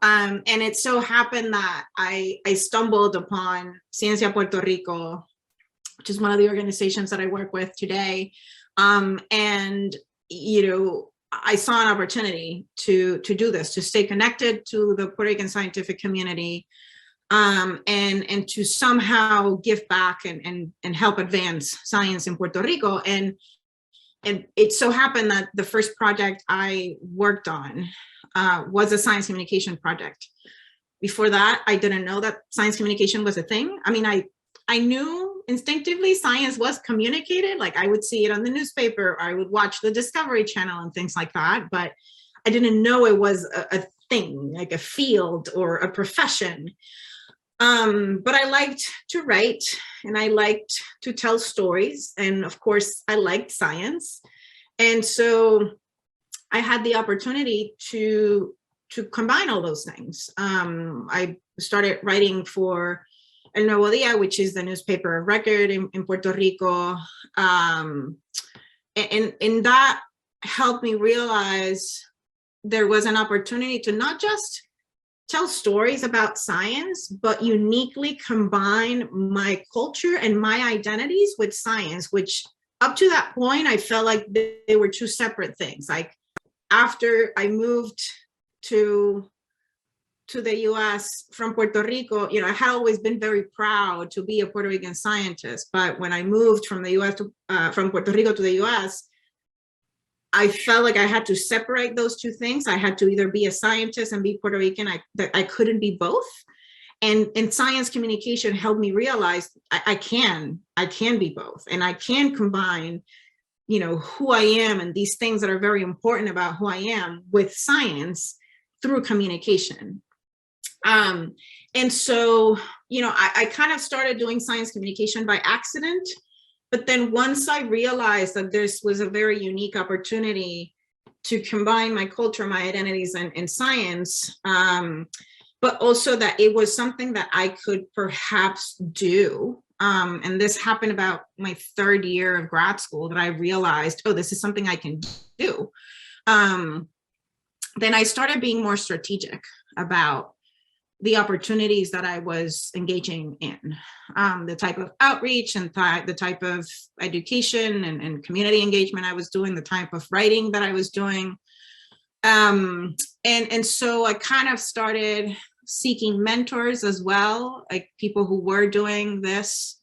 And it so happened that I stumbled upon Ciencia Puerto Rico, which is one of the organizations that I work with today. I saw an opportunity to do this, to stay connected to the Puerto Rican scientific community, and to somehow give back and help advance science in Puerto Rico. And it so happened that the first project I worked on was a science communication project. Before that, I didn't know that science communication was a thing. I mean, I knew instinctively science was communicated. Like I would see it on the newspaper, or I would watch the Discovery Channel and things like that. But I didn't know it was a thing, like a field or a profession. But I liked to write, and I liked to tell stories. And of course, I liked science. And so I had the opportunity to combine all those things. I started writing for El Nuevo Día, which is the newspaper of record in Puerto Rico. And that helped me realize there was an opportunity to not just tell stories about science, but uniquely combine my culture and my identities with science, which up to that point, I felt like they were two separate things. Like after I moved to the US from Puerto Rico, I had always been very proud to be a Puerto Rican scientist. But when I moved from the US from Puerto Rico to the US, I felt like I had to separate those two things. I had to either be a scientist and be Puerto Rican. I couldn't be both. And science communication helped me realize I can be both, and I can combine, who I am and these things that are very important about who I am with science through communication. And so, I kind of started doing science communication by accident. But then once I realized that this was a very unique opportunity to combine my culture, my identities, and science, but also that it was something that I could perhaps do. And this happened about my third year of grad school, that I realized, oh, this is something I can do. Then I started being more strategic about the opportunities that I was engaging in, the type of outreach and the type of education and community engagement I was doing, the type of writing that I was doing. And so I kind of started seeking mentors as well, like people who were doing this.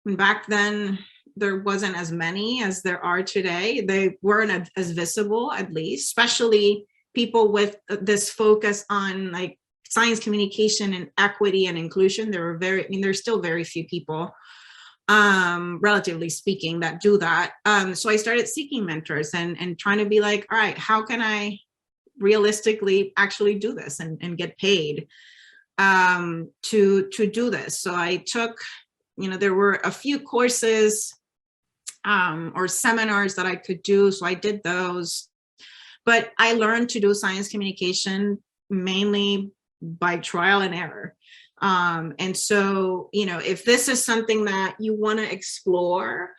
And back then, there wasn't as many as there are today. They weren't as visible, at least, especially people with this focus on like science communication and equity and inclusion. There were there's still very few people, relatively speaking, that do that. So I started seeking mentors and trying to be like, all right, how can I realistically actually do this and get paid to do this? So I took, there were a few courses or seminars that I could do. So I did those, but I learned to do science communication mainly by trial and error. And so, if this is something that you want to explore,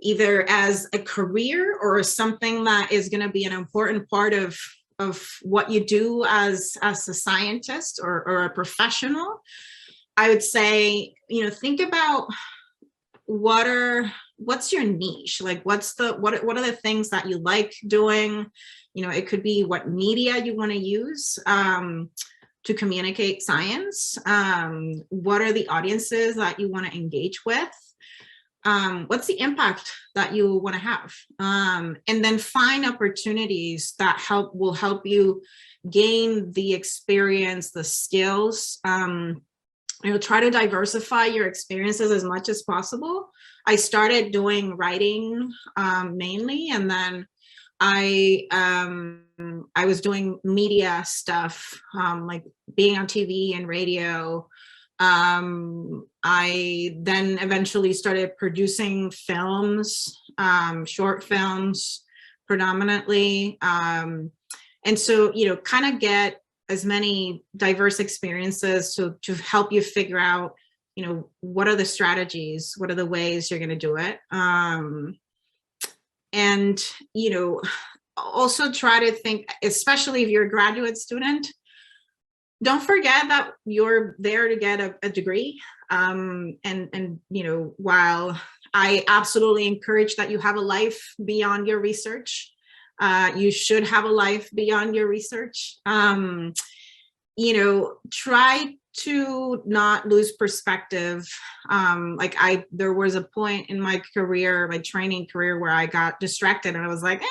either as a career or something that is going to be an important part of what you do as a scientist or a professional, I would say, think about what's your niche? Like, what are the things that you like doing? It could be what media you want to use to communicate science. What are the audiences that you want to engage with? What's the impact that you want to have? And then find opportunities that will help you gain the experience, the skills. Try to diversify your experiences as much as possible. I started doing writing mainly, and then I was doing media stuff, like being on TV and radio. I then eventually started producing films, short films predominantly. And so, kind of get as many diverse experiences to help you figure out, what are the strategies, what are the ways you're going to do it. And, also try to think, especially if you're a graduate student, don't forget that you're there to get a degree. And while I absolutely encourage that you have a life beyond your research, you should have a life beyond your research. Try to not lose perspective. There was a point in my career, my training career, where I got distracted and I was like,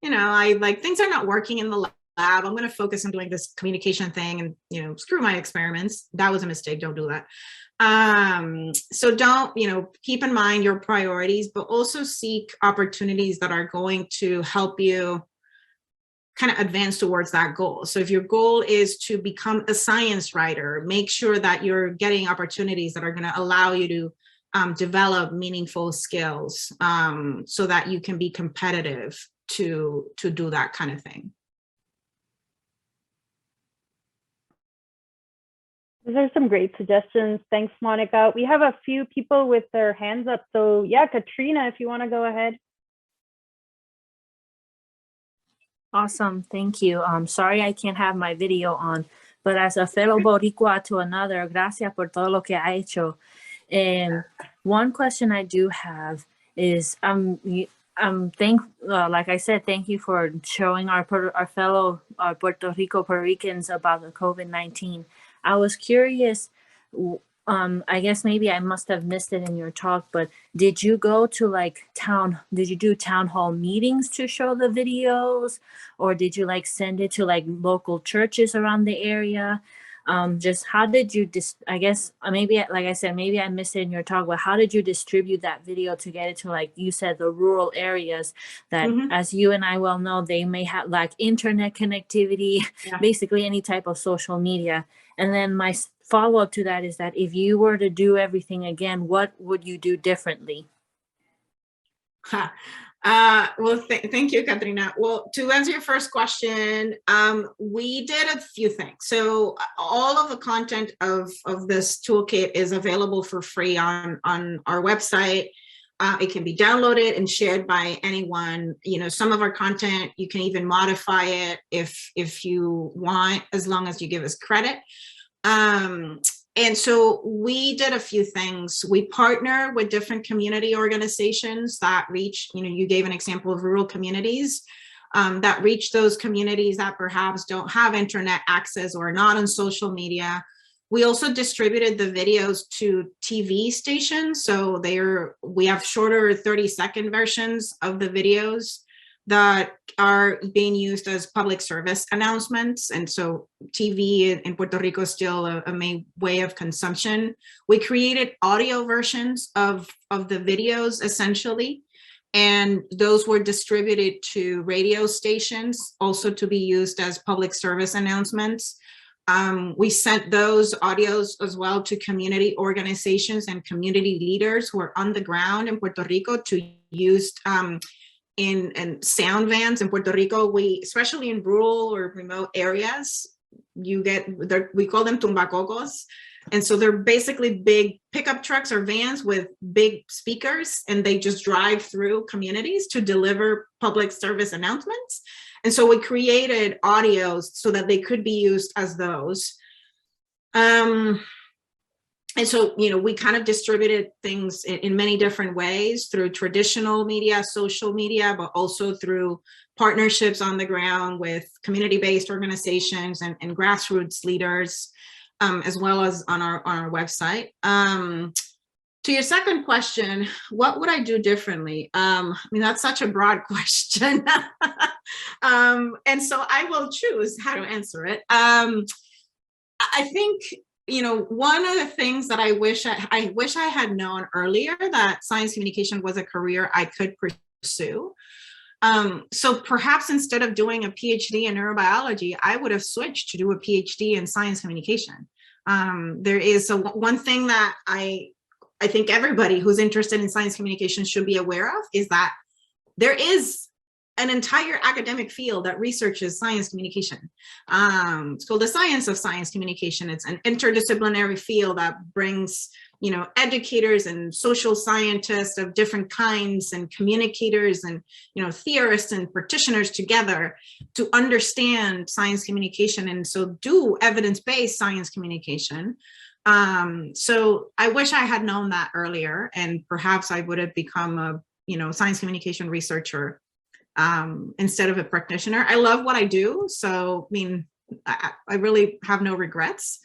things are not working in the lab. I'm going to focus on doing this communication thing and, screw my experiments. That was a mistake. Don't do that. So don't, keep in mind your priorities, but also seek opportunities that are going to help you kind of advance towards that goal. So if your goal is to become a science writer, make sure that you're getting opportunities that are going to allow you to develop meaningful skills so that you can be competitive to do that kind of thing. Those are some great suggestions. Thanks, Monica. We have a few people with their hands up. So yeah, Katrina, if you want to go ahead. Awesome, thank you. Sorry I can't have my video on, but as a fellow Boricua to another, gracias por todo lo que ha hecho. And one question I do have is, like I said, thank you for showing our fellow Puerto Ricans about the COVID-19. I was curious, I guess maybe I must have missed it in your talk, but did you go to did you do town hall meetings to show the videos, or did you send it to local churches around the area? Just how did you, I guess, maybe, like I said, maybe I missed it in your talk, but how did you distribute that video to get it to, you said, the rural areas that, as you and I well know, they may have internet connectivity, basically any type of social media. And then my follow-up to that is that if you were to do everything again, what would you do differently? Well, thank you, Katrina. Well, to answer your first question, we did a few things. So all of the content of this toolkit is available for free on our website. It can be downloaded and shared by anyone. Some of our content, you can even modify it if you want, as long as you give us credit. And so we did a few things. We partner with different community organizations that reach, you gave an example of rural communities, that reach those communities that perhaps don't have internet access or are not on social media. We also distributed the videos to TV stations. So we have shorter 30-second versions of the videos that are being used as public service announcements. And so TV in Puerto Rico is still a main way of consumption. We created audio versions of the videos essentially, and those were distributed to radio stations also to be used as public service announcements. We sent those audios as well to community organizations and community leaders who are on the ground in Puerto Rico to use in sound vans in Puerto Rico. We, especially in rural or remote areas, we call them tumbacocos. And so they're basically big pickup trucks or vans with big speakers, and they just drive through communities to deliver public service announcements. And so we created audios so that they could be used as those. And so, we kind of distributed things in many different ways through traditional media, social media, but also through partnerships on the ground with community-based organizations and grassroots leaders, as well as on our website. To your second question, what would I do differently? That's such a broad question. And so I will choose how to answer it. I think, one of the things that I wish I had known earlier, that science communication was a career I could pursue. So perhaps instead of doing a PhD in neurobiology, I would have switched to do a PhD in science communication. There is one thing that I think everybody who's interested in science communication should be aware of, is that there is an entire academic field that researches science communication. It's called the science of science communication. It's an interdisciplinary field that brings, educators and social scientists of different kinds and communicators and, theorists and practitioners together to understand science communication, and so do evidence-based science communication. So I wish I had known that earlier, and perhaps I would have become a, science communication researcher instead of a practitioner. I love what I do, so I really have no regrets,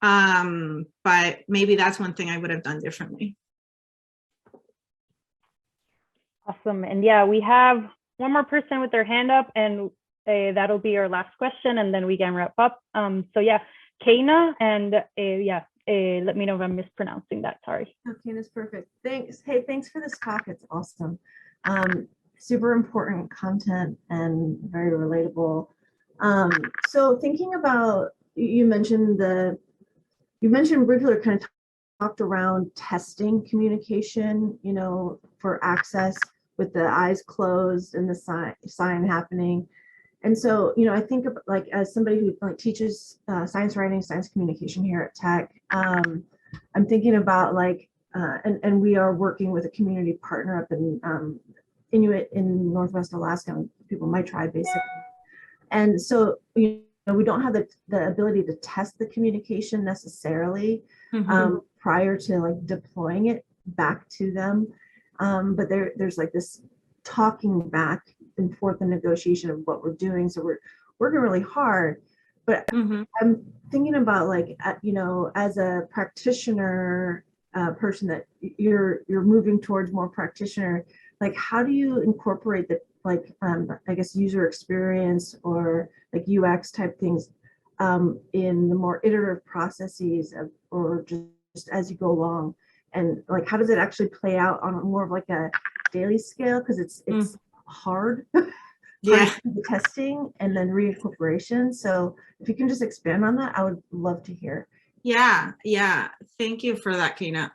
but maybe that's one thing I would have done differently. Awesome. And yeah, we have one more person with their hand up, and that'll be our last question, and then we can wrap up. So yeah, Kana, and let me know if I'm mispronouncing that, sorry. Okay, that's perfect. Thanks. Hey, thanks for this talk. It's awesome. Super important content and very relatable. So thinking about, you mentioned briefly, kind of talked around testing communication, for access with the eyes closed and the sign happening. And so, I think of, as somebody who teaches science writing, science communication here at Tech, I'm thinking about and we are working with a community partner up in Inuit in Northwest Alaska, people in my tribe basically. And so, we don't have the ability to test the communication necessarily prior to deploying it back to them. But there's this talking back and forth and negotiation of what we're doing. So we're working really hard, but I'm thinking about as a practitioner person that you're moving towards more practitioner, how do you incorporate the I guess user experience or UX type things in the more iterative processes or just as you go along, and how does it actually play out on more of a daily scale, because it's hard. Yeah, the testing and then reincorporation. So if you can just expand on that, I would love to hear. Yeah, thank you for that, Kana.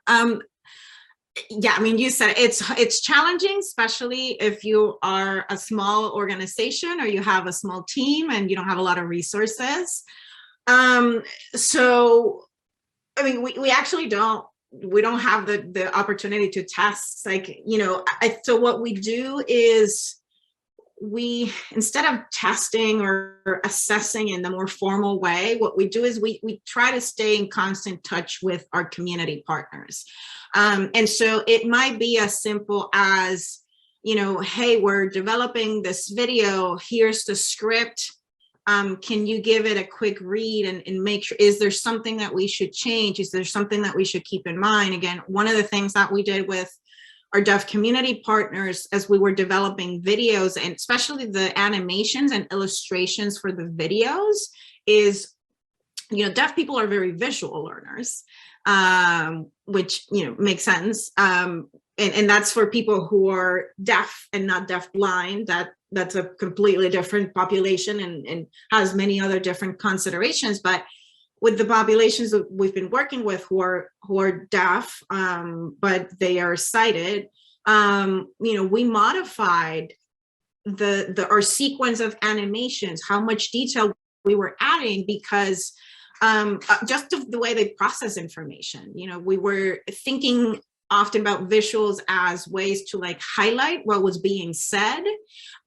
Yeah, you said it's challenging, especially if you are a small organization or you have a small team and you don't have a lot of resources. So, we actually don't have the opportunity to test. So what we do is we, instead of testing or assessing in the more formal way, what we do is we try to stay in constant touch with our community partners. And so it might be as simple as, hey, we're developing this video, here's the script. can you give it a quick read and make sure, is there something that we should change? Is there something that we should keep in mind? Again, one of the things that we did with our deaf community partners as we were developing videos, and especially the animations and illustrations for the videos, is, you know, deaf people are very visual learners, which, you know, makes sense. And that's for people who are deaf and not deaf blind. That's a completely different population and has many other different considerations. But with the populations that we've been working with who are deaf, but they are sighted, you know, we modified our sequence of animations, how much detail we were adding, because just of the way they process information. You know, we were thinking often about visuals as ways to like highlight what was being said.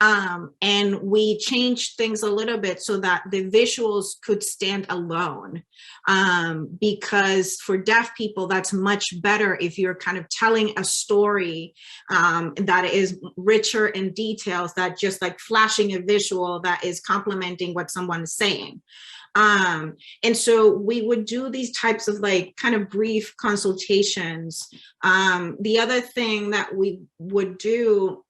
And we changed things a little bit so that the visuals could stand alone. Because for deaf people, that's much better if you're kind of telling a story that is richer in details, that just like flashing a visual that is complementing what someone's saying. And so we would do these types of like kind of brief consultations. The other thing that we would do,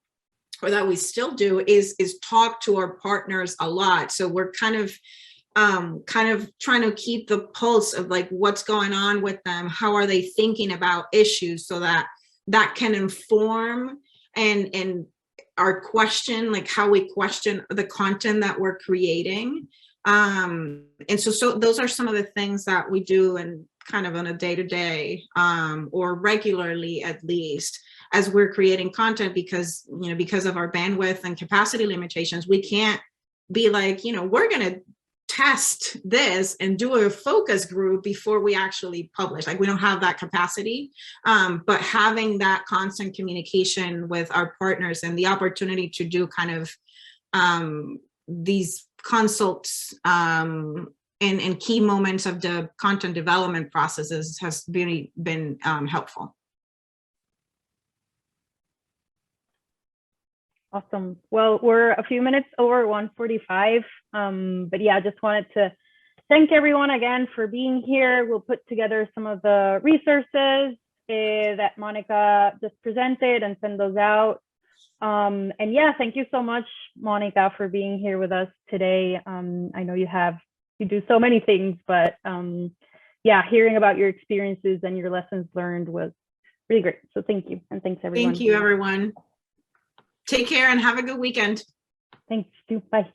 or that we still do, is talk to our partners a lot. So we're kind of trying to keep the pulse of like what's going on with them, how are they thinking about issues, so that can inform and our question, like how we question the content that we're creating. And so those are some of the things that we do, and kind of on a day-to-day or regularly, at least, as we're creating content, because, you know, because of our bandwidth and capacity limitations, we can't be like, you know, we're going to test this and do a focus group before we actually publish. Like, we don't have that capacity, but having that constant communication with our partners and the opportunity to do kind of these consults in key moments of the content development processes has really been helpful. Awesome. Well, we're a few minutes over 1:45, but yeah, I just wanted to thank everyone again for being here. We'll put together some of the resources that Monica just presented and send those out. And yeah, thank you so much, Monica, for being here with us today. I know you do so many things, but yeah, hearing about your experiences and your lessons learned was really great. So thank you, and thanks everyone. Thank you, everyone. Take care and have a good weekend. Thanks. Bye.